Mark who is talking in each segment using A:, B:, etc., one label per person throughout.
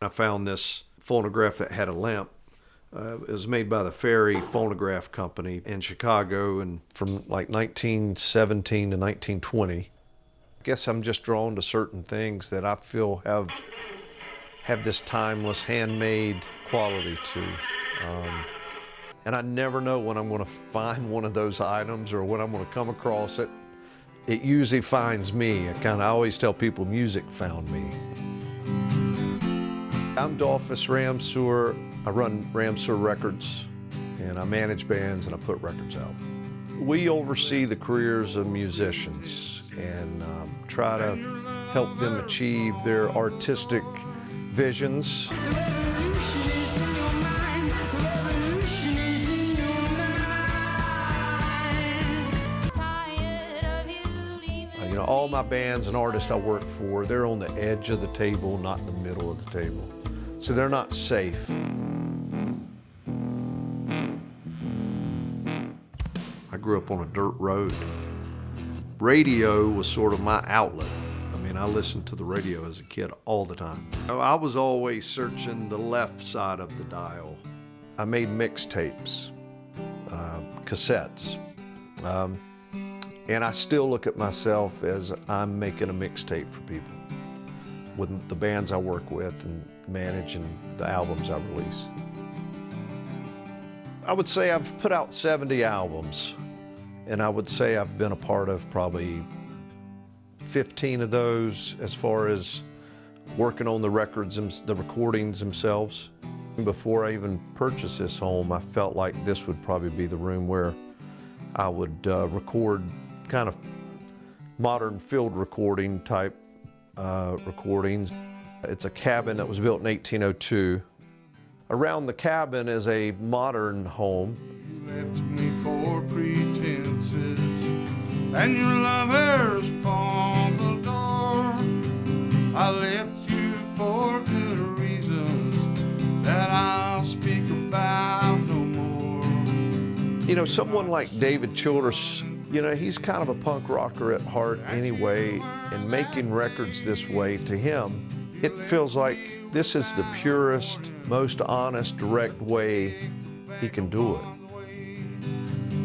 A: I found this phonograph that had a lamp. It was made by the Ferrell Phonograph Company in Chicago, and from like 1917 to 1920. I guess I'm just drawn to certain things that I feel have this timeless, handmade quality to. And I never know when I'm going to find one of those items or when I'm going to come across it. It usually finds me. I always tell people music found me. I'm Dolphus Ramseur. I run Ramseur Records, and I manage bands and I put records out. We oversee the careers of musicians and try to help them achieve their artistic visions. You know, all my bands and artists I work for, they're on the edge of the table, not in the middle of the table. So they're not safe. I grew up on a dirt road. Radio was sort of my outlet. I mean, I listened to the radio as a kid all the time. I was always searching the left side of the dial. I made mixtapes, cassettes. And I still look at myself as I'm making a mixtape for people with the bands I work with and manage and the albums I release. I would say I've put out 70 albums, and I would say I've been a part of probably 15 of those as far as working on the records and the recordings themselves. Before I even purchased this home, I felt like this would probably be the room where I would record kind of modern field recording type recordings. It's a cabin that was built in 1802. Around the cabin is a modern home.
B: You left me for pretenses, and your lovers upon the door. I left you for good reasons that I'll speak about no more.
A: You know, someone like David Childress, you know, he's kind of a punk rocker at heart anyway, and making records this way to him, it feels like this is the purest, most honest, direct way he can do it.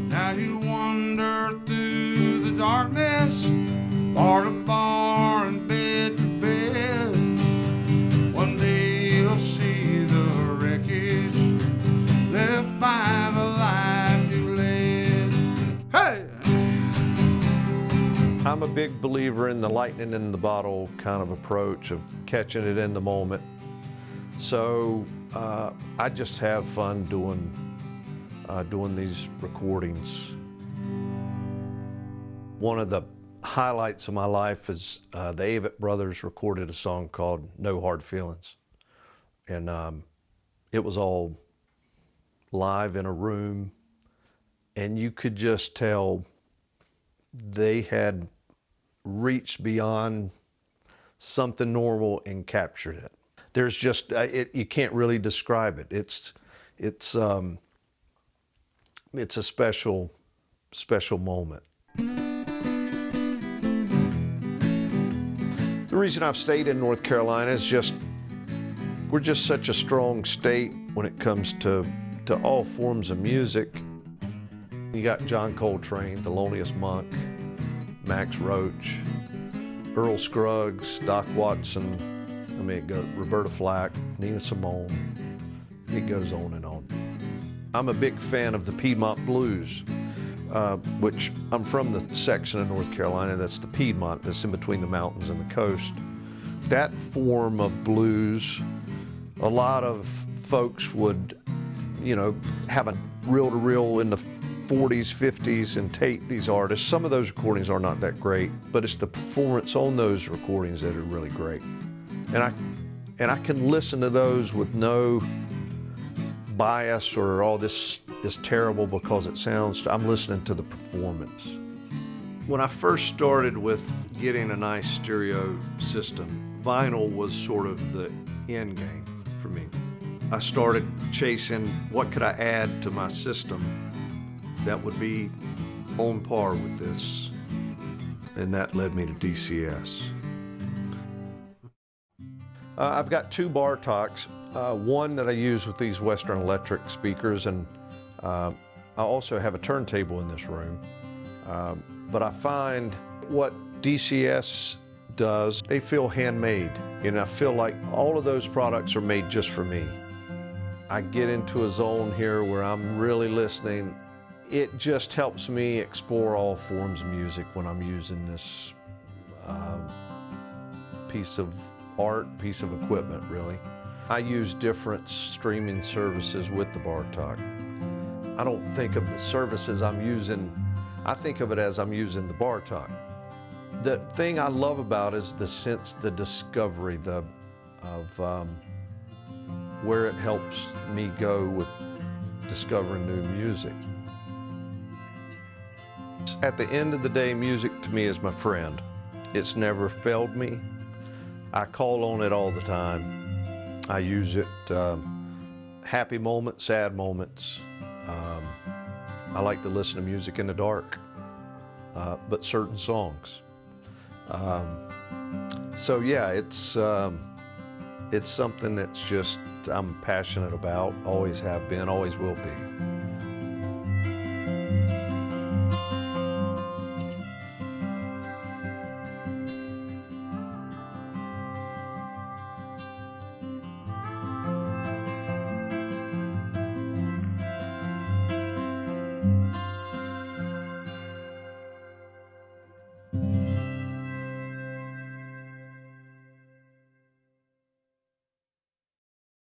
B: Now you wander through the darkness, bar to bar and bed to bed. One day you'll see the wreckage left by the life you led. Hey!
A: I'm a big believer in the lightning in the bottle kind of approach of catching it in the moment. So I just have fun doing these recordings. One of the highlights of my life is the Avett Brothers recorded a song called No Hard Feelings. And it was all live in a room, and you could just tell they had reached beyond something normal and captured it. There's just, you can't really describe it. It's a special moment. The reason I've stayed in North Carolina is just, we're just such a strong state when it comes to all forms of music. You got John Coltrane, Thelonious Monk, Max Roach, Earl Scruggs, Doc Watson, Roberta Flack, Nina Simone. It goes on and on. I'm a big fan of the Piedmont blues, which I'm from the section of North Carolina that's the Piedmont, that's in between the mountains and the coast. That form of blues, a lot of folks would, you know, have a reel-to-reel in the 40s, 50s and tape these artists. Some of those recordings are not that great, but it's the performance on those recordings that are really great. And I can listen to those with no bias or all this is terrible because it sounds, I'm listening to the performance. When I first started with getting a nice stereo system, vinyl was sort of the end game for me. I started chasing what could I add to my system that would be on par with this, and that led me to DCS. I've got two Bartóks, one that I use with these Western Electric speakers, and I also have a turntable in this room. But I find what DCS does, they feel handmade. I feel like all of those products are made just for me. I get into a zone here where I'm really listening. It just helps me explore all forms of music when I'm using this piece of art, piece of equipment, really. I use different streaming services with the Bartók. I don't think of the services I'm using, I think of it as I'm using the Bartók. The thing I love about it is the sense, the discovery of where it helps me go with discovering new music. At the end of the day, music to me is my friend. It's never failed me. I call on it all the time. I use it happy moments, sad moments. I like to listen to music in the dark, but certain songs. So yeah, it's something that's just I'm passionate about, always have been, always will be.